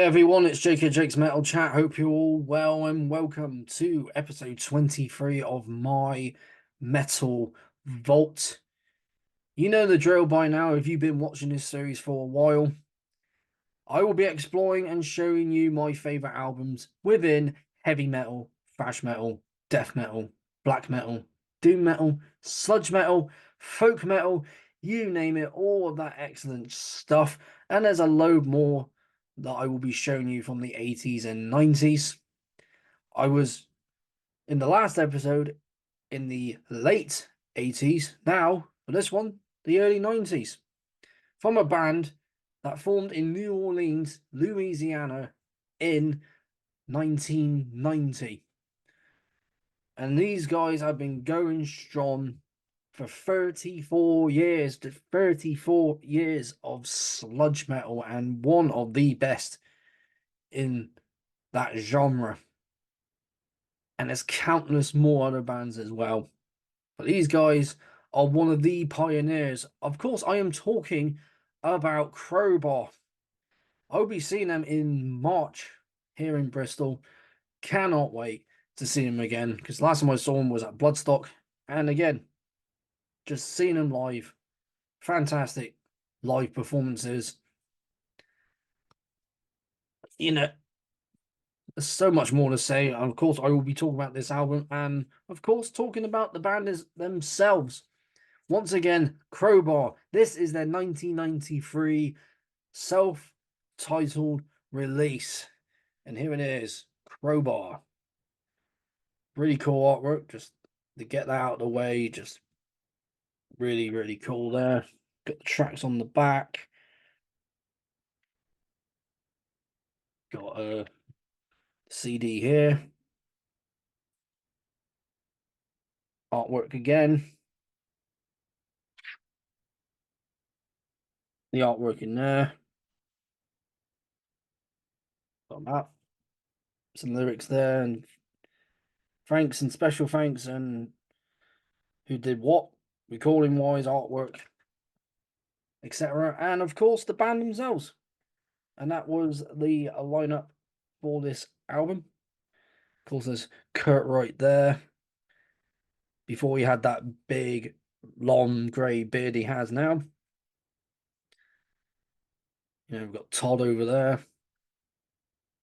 Hey everyone, it's JK Jake's Metal Chat. Hope you're all well and welcome to episode 23 of my Metal Vault. You know the drill by now if you've been watching this series for a while. I will be exploring and showing you my favorite albums within heavy metal, thrash metal, death metal, black metal, doom metal, sludge metal, folk metal, you name it, all of that excellent stuff. And there's a load more that I will be showing you from the 80s and 90s. I was in the last episode in the late 80s, now for this one, the early 90s, from a band that formed in New Orleans, Louisiana in 1990. And these guys have been going strong for 34 years, 34 years of sludge metal, and one of the best in that genre. And there's countless more other bands as well. But these guys are one of the pioneers. Of course, I am talking about Crowbar. I'll be seeing them in March here in Bristol. Cannot wait to see them again because last time I saw them was at Bloodstock. And again, just seeing them live. Fantastic live performances. You know, there's so much more to say. And of course, I will be talking about this album and, of course, talking about the band themselves. Once again, Crowbar. This is their 1993 self-titled release. And here it is, Crowbar. Really cool artwork, just to get that out of the way. Just really, really cool there. Got the tracks on the back. Got a CD here. Artwork again. The artwork in there. Got that. Some lyrics there, and thanks and special thanks and who did what, recording wise, artwork, etc. And of course the band themselves. And that was the lineup for this album. Of course, there's Kurt right there. Before he had that big, long grey beard he has now. You know, we've got Todd over there,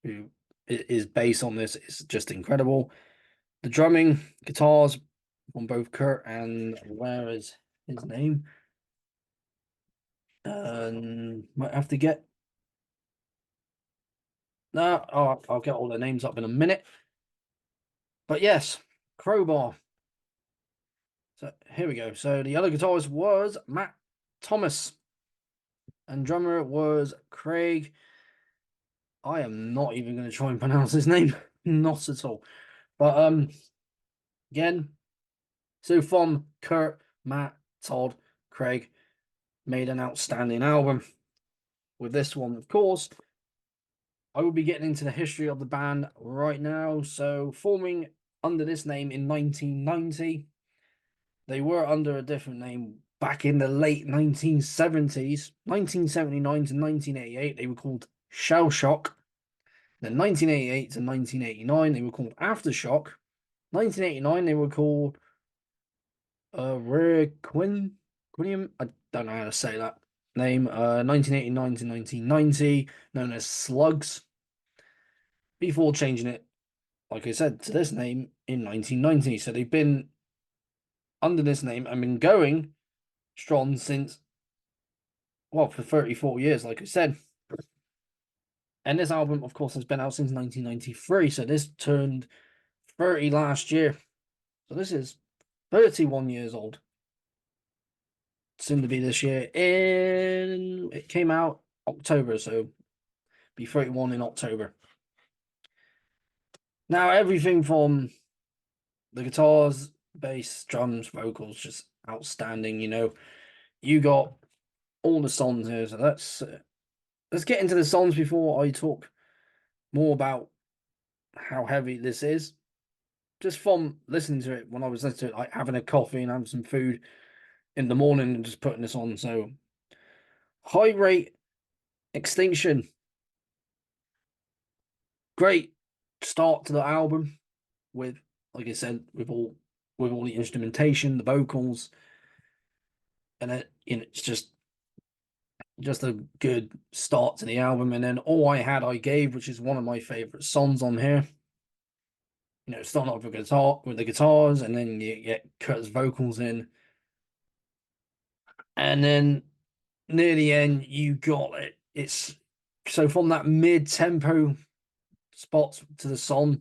who is based on this. It's just incredible. The drumming, guitars on both Kurt and where is his name? Might have to get. No, I'll get all the names up in a minute. But yes, Crowbar. So here we go. So the other guitarist was Matt Thomas, and drummer was Craig. I am not even going to try and pronounce his name, not at all. But again, so from Kurt, Matt, Todd, Craig made an outstanding album. With this one, of course, I will be getting into the history of the band right now. So forming under this name in 1990, they were under a different name back in the late 1970s, 1979 to 1988. They were called Shell Shock. Then 1988 to 1989, they were called Aftershock. 1989, they were called Requiem. I don't know how to say that name. 1989 to 1990, known as Slugs. Before changing it, like I said, to this name in 1990. So they've been under this name and been going strong since, well, for 34 years, like I said. And this album, of course, has been out since 1993. So this turned 30 last year. So this is 31 years old. Soon to be this year. And it came out October, so be 31 in October. Now, everything from the guitars, bass, drums, vocals, just outstanding. You know, you got all the songs here. So let's get into the songs before I talk more about how heavy this is. Just from listening to it, when I was listening to it, like having a coffee and having some food in the morning and just putting this on. So, High Rate Extinction. Great start to the album with, like I said, with all the instrumentation, the vocals, and it's just a good start to the album. And then All I Had I Gave, which is one of my favorite songs on here. Starting off with the guitars, and then you get Kurt's vocals in, and then near the end you got it. It's so from that mid-tempo spots to the song,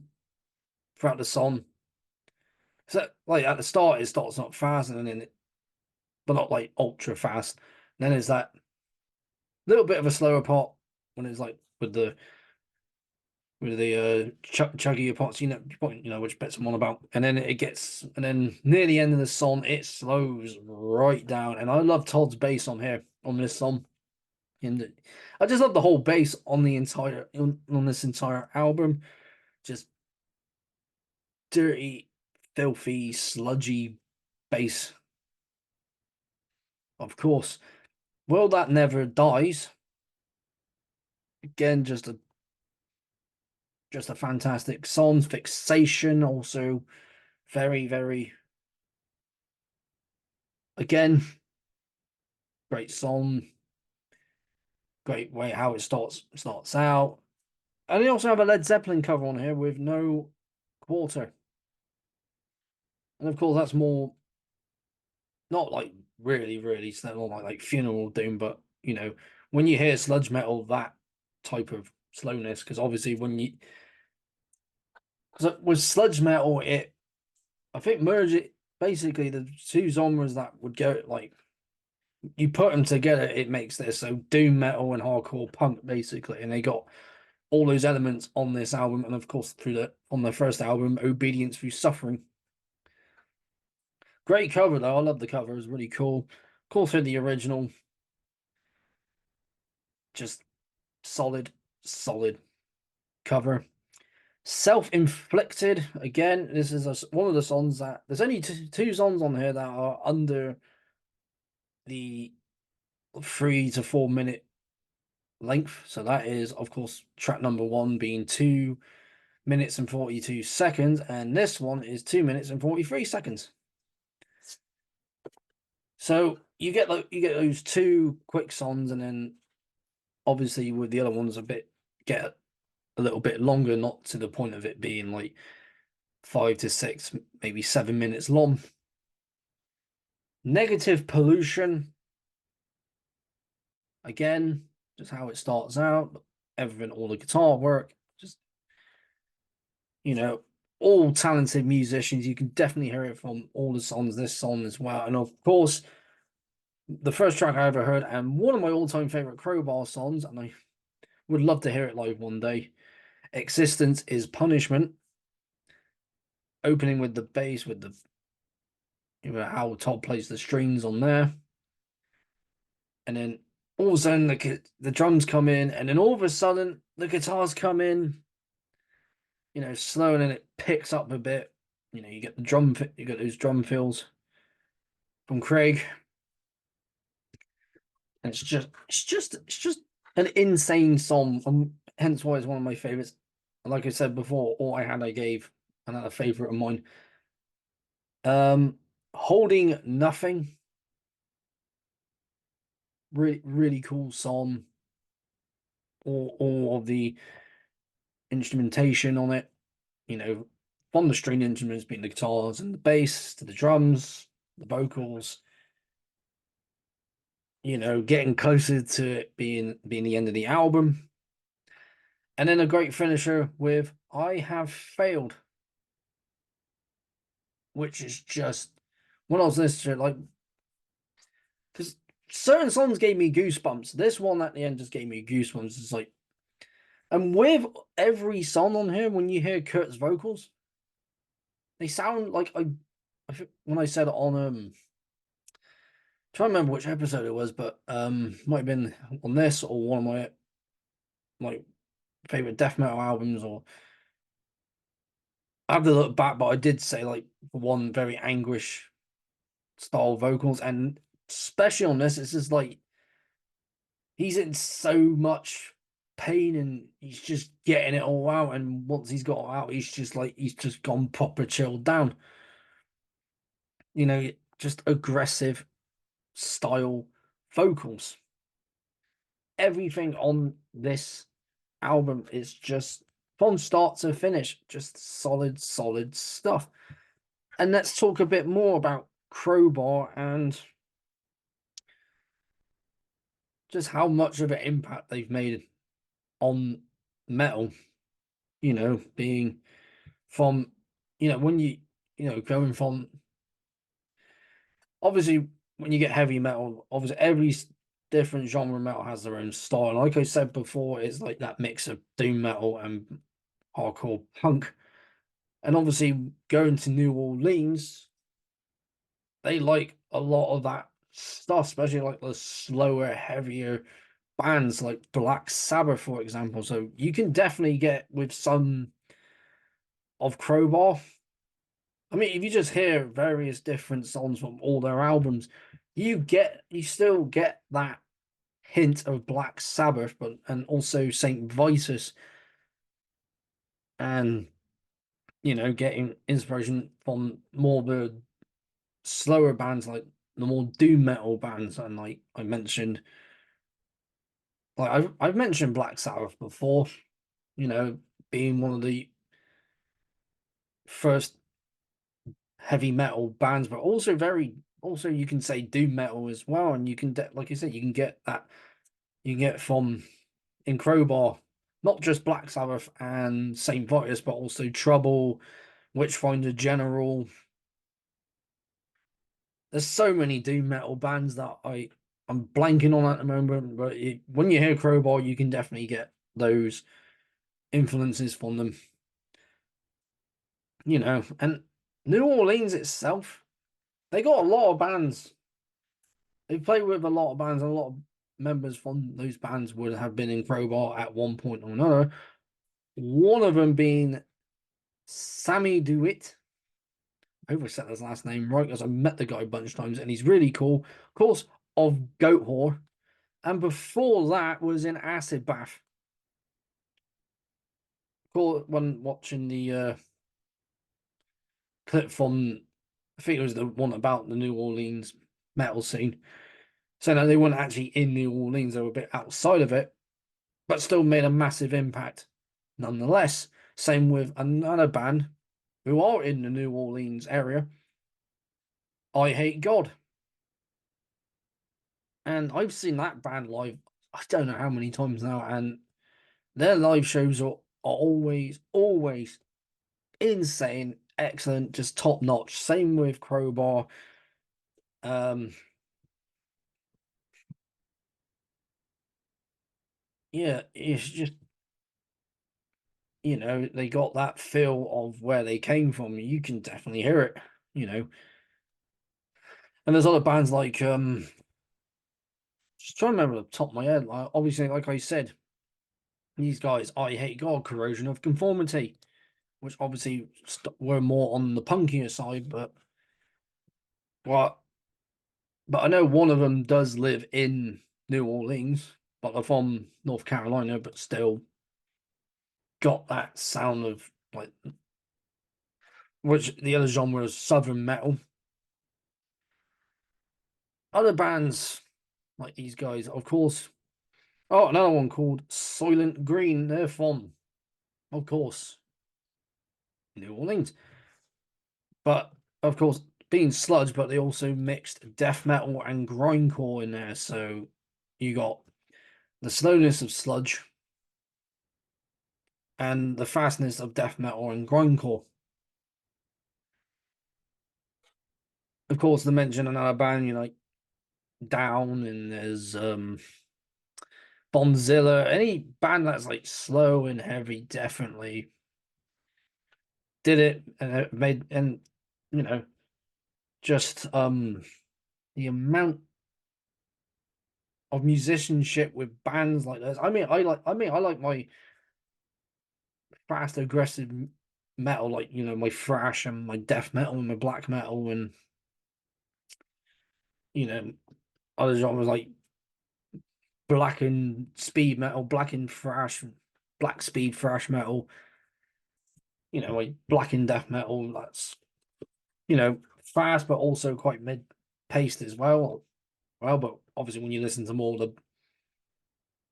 throughout the song. So like at the start it starts not fast, and then but not like ultra fast. Then there's that little bit of a slower part when it's like with the chuggy parts, which bits I'm on about. And then and then near the end of the song, it slows right down. And I love Todd's bass on here on this song. And I just love the whole bass on on this entire album. Just dirty, filthy, sludgy bass. Of course, Well That Never Dies. Again, just a fantastic song. Fixation also very, very, again, great song. Great way how it starts out. And they also have a Led Zeppelin cover on here with No Quarter. And of course that's more not like really, really slow, like funeral doom, but when you hear sludge metal, that type of slowness, because obviously because with sludge metal, I think merge it basically the two genres that would go like you put them together, it makes this so doom metal and hardcore punk basically, and they got all those elements on this album, and of course on their first album, Obedience Through Suffering. Great cover though, I love the cover, it's really cool. Of course, with the original, just solid cover. Self-Inflicted, again, this is one of the songs that there's only two songs on here that are under the 3 to 4 minute length. So that is, of course, track number 1 being 2 minutes and 42 seconds, and this one is 2 minutes and 43 seconds. So you get those two quick songs, and then obviously with the other ones get a little bit longer, not to the point of it being like 5 to 6, maybe 7 minutes long. Negative Pollution. Again, just how it starts out, everything, all the guitar work, just all talented musicians. You can definitely hear it from all the songs, this song as well. And of course, the first track I ever heard, and one of my all-time favorite Crowbar songs, and I would love to hear it live one day. Existence is Punishment. Opening with the bass, with the how Todd plays the strings on there, and then all of a sudden the drums come in, and then all of a sudden the guitars come in, slow, and then it picks up a bit. You get those drum fills from Craig. And it's just an insane song, and hence why it's one of my favorites. Like I said before, All I Had I Gave, another favorite of mine. Holding Nothing, really, really cool song. All of the instrumentation on it, from the string instruments being the guitars and the bass to the drums, the vocals, getting closer to it being the end of the album. And then a great finisher with I Have Failed, which is just, when I was listening to it, like, because certain songs gave me goosebumps. This one at the end just gave me goosebumps. It's like, and with every song on here, when you hear Kurt's vocals, they sound like when I said it on trying to remember which episode it was, but might have been on this or one of my favorite death metal albums, or I have to look back, but I did say like one very anguish style vocals, and especially on this, it's just like he's in so much pain and he's just getting it all out. And once he's got it out, he's just gone proper chilled down. Just aggressive style vocals. Everything on this album is just from start to finish, just solid, solid stuff. And let's talk a bit more about Crowbar and just how much of an impact they've made on metal, being from, when going from, obviously, when you get heavy metal, obviously, every different genre of metal has their own style. Like I said before, it's like that mix of doom metal and hardcore punk. And obviously, going to New Orleans, they like a lot of that stuff, especially like the slower, heavier bands like Black Sabbath, for example. So you can definitely get with some of Crowbar. I mean, if you just hear various different songs from all their albums, you still get that hint of Black Sabbath, but and also Saint Vitus, and getting inspiration from more the slower bands like the more doom metal bands, and like I mentioned, like I've mentioned Black Sabbath before, being one of the first heavy metal bands, but also you can say doom metal as well, and you can like I said, you can get from in Crowbar not just Black Sabbath and Saint Vitus, but also Trouble, Witchfinder General. There's so many doom metal bands that I'm blanking on at the moment, but when you hear Crowbar, you can definitely get those influences from them. And New Orleans itself, they got a lot of bands. They played with a lot of bands, and a lot of members from those bands would have been in Crowbar at one point or another. One of them being Sammy DeWitt. I hope I said his last name right, because I met the guy a bunch of times, and he's really cool. Of course, of Goat Whore. And before that was in Acid Bath. Cool, when watching the clip from, I think it was the one about the New Orleans metal scene. So no, they weren't actually in New Orleans, they were a bit outside of it, but still made a massive impact nonetheless. Same with another band who are in the New Orleans area, I Hate God. And I've seen that band live, I don't know how many times now, and their live shows are always, always insane, excellent, just top notch. Same with Crowbar. Um, yeah, it's just they got that feel of where they came from. You can definitely hear it, you know. And there's other bands like just trying to remember the top of my head. Like, obviously, like I said, these guys, I Hate God, Corrosion of Conformity, which obviously were more on the punkier side, but but I know one of them does live in New Orleans, but they're from North Carolina, but still got that sound of like, which the other genre is Southern metal. Other bands like these guys, of course. Oh, another one called Soylent Green. They're from, of course, New Orleans. But of course, being sludge, but they also mixed death metal and grindcore in there. So you got the slowness of sludge and the fastness of death metal and grindcore. Of course, they mention another band, like Down, and there's Bonzilla. Any band that's like slow and heavy definitely did it, and it made, and you know just the amount of musicianship with bands like this. I like my fast aggressive metal, like my thrash and my death metal and my black metal, and you know other genres like black and speed metal, black and thrash, black speed thrash metal, like black and death metal. That's fast, but also quite mid-paced as well. Well, but obviously when you listen to more of the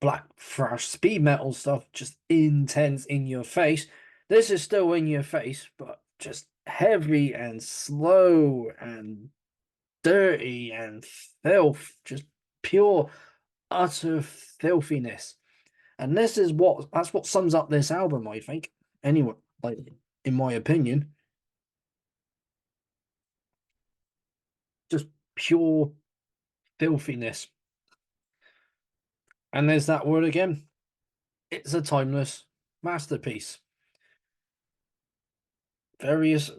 black thrash speed metal stuff, just intense in your face. This is still in your face, but just heavy and slow and dirty and filth, just pure, utter filthiness. And that's what sums up this album, I think. Anyway, like in my opinion, just pure filthiness. And there's that word again. It's a timeless masterpiece. Various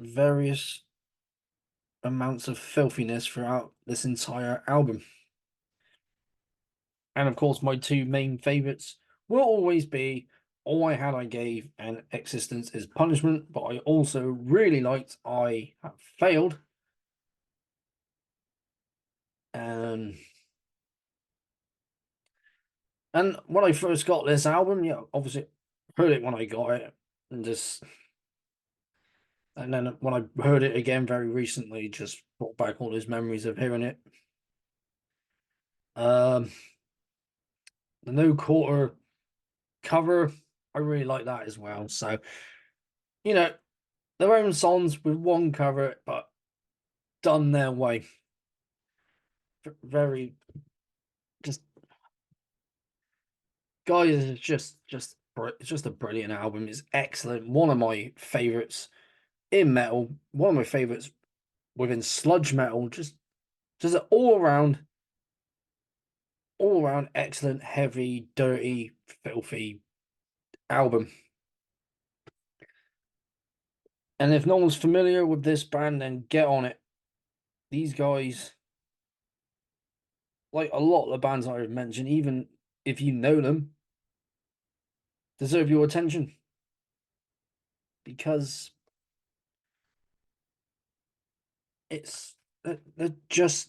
amounts of filthiness throughout this entire album. And of course, my two main favorites will always be All I Had I Gave and Existence is Punishment, but I also really liked I Have Failed. And when I first got this album, obviously heard it when I got it, and then when I heard it again very recently, just brought back all those memories of hearing it. The No Quarter cover, I really like that as well. So, their own songs with one cover, but done their way. Very, just guys, it's just a brilliant album. It's excellent. One of my favorites in metal. One of my favorites within sludge metal. Just an all around excellent, heavy, dirty, filthy album. And if no one's familiar with this band, then get on it. These guys, like a lot of the bands I've mentioned, even if you know them, deserve your attention because they're just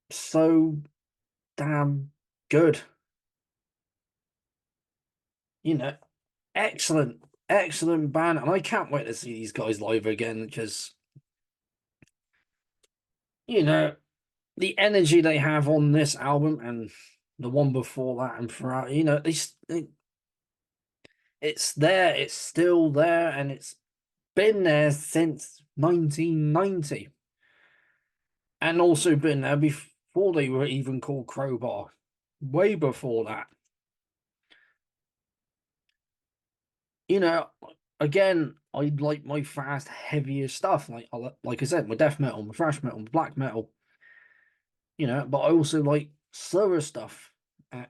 so damn good. Excellent, excellent band, and I can't wait to see these guys live again because the energy they have on this album and the one before that and throughout, it's there, it's still there, and it's been there since 1990, and also been there before they were even called Crowbar, way before that. Again, I like my fast, heavier stuff, like I said, my death metal, my thrash metal, my black metal, but I also like slower stuff,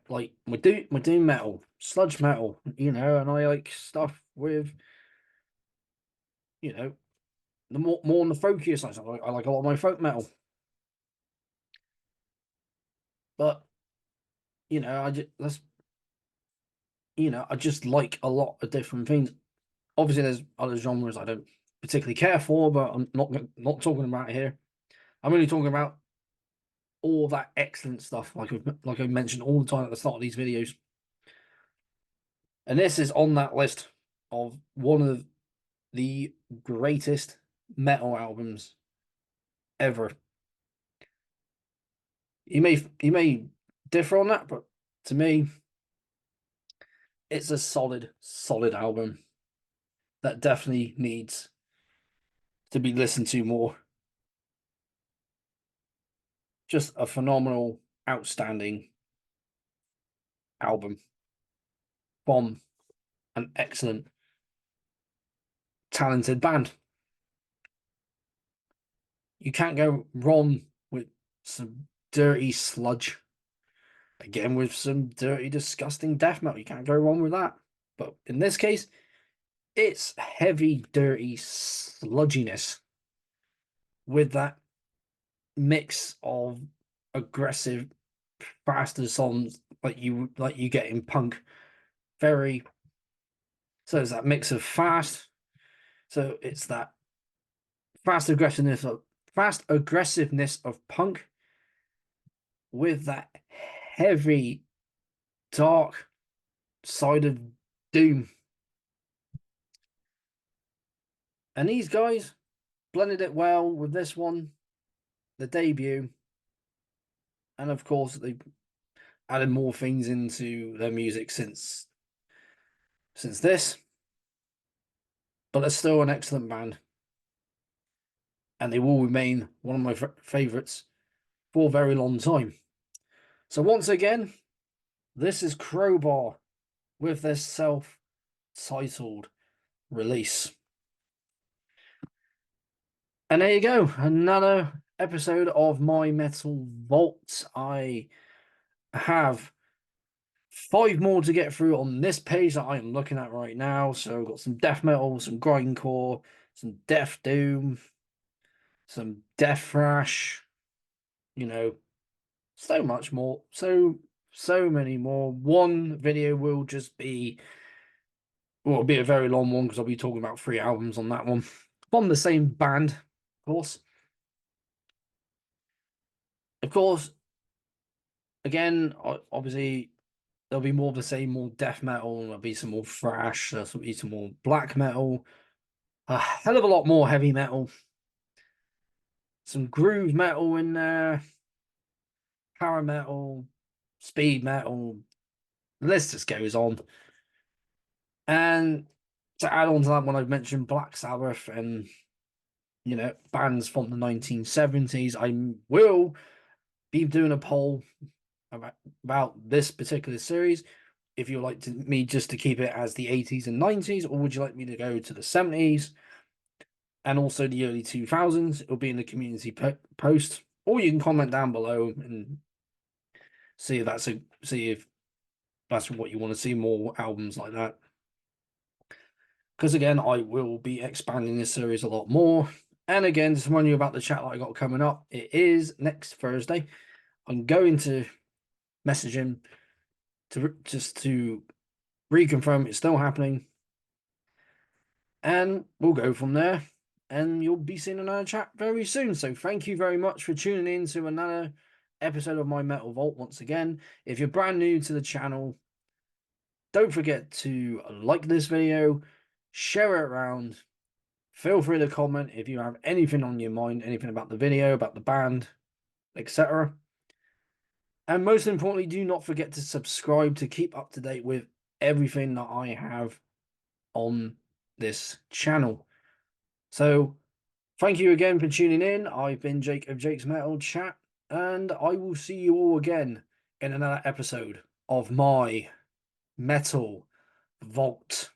like my doom metal, sludge metal, and I like stuff with, the more on the folkier side. I like a lot of my folk metal, but I just like a lot of different things. Obviously, there's other genres I don't particularly care for, but I'm not talking about it here. I'm only talking about all that excellent stuff, like I mentioned all the time at the start of these videos. And this is on that list of one of the greatest metal albums ever. You may differ on that, but to me, it's a solid album that definitely needs to be listened to more. Just a phenomenal, outstanding album from an excellent, talented band. You can't go wrong with some dirty sludge. Again, with some dirty, disgusting death metal. You can't go wrong with that. But in this case, it's heavy, dirty sludginess with that mix of aggressive, faster songs like you get in punk. So it's that mix of fast. So it's that fast aggressiveness of punk with that heavy dark side of doom. And these guys blended it well with this one, the debut. And of course, they added more things into their music since this. But they're still an excellent band. And they will remain one of my favourites for a very long time. So once again, this is Crowbar with their self-titled release. And there you go, another episode of my Metal Vault. I have 5 more to get through on this page that I am looking at right now. So I've got some death metal, some grindcore, some death doom, some death thrash, you know, so much more, so many more. One video will just be, well, it'll be a very long one because I'll be talking about 3 albums on that one from the same band, of course. Of course, again, obviously, there'll be more of the same, more death metal, there'll be some more thrash, there'll be some more black metal, a hell of a lot more heavy metal, some groove metal in there, power metal, speed metal, the list just goes on. And to add on to that one, I've mentioned Black Sabbath and, you know, bands from the 1970s. I will be doing a poll about this particular series. If you'd like me just to keep it as the 80s and 90s, or would you like me to go to the 70s and also the early 2000s? It'll be in the community post, or you can comment down below and see if that's what you want to see, more albums like that. Because again, I will be expanding this series a lot more. And again, just remind you about the chat that I got coming up. It is next Thursday. I'm going to message him to reconfirm it's still happening. And we'll go from there. And you'll be seeing another chat very soon. So thank you very much for tuning in to another episode of my Metal Vault once again. If you're brand new to the channel, don't forget to like this video, share it around. Feel free to comment if you have anything on your mind, anything about the video, about the band, etc. And most importantly, do not forget to subscribe to keep up to date with everything that I have on this channel. So thank you again for tuning in. I've been Jake of Jake's Metal Chat, and I will see you all again in another episode of my Metal Vault.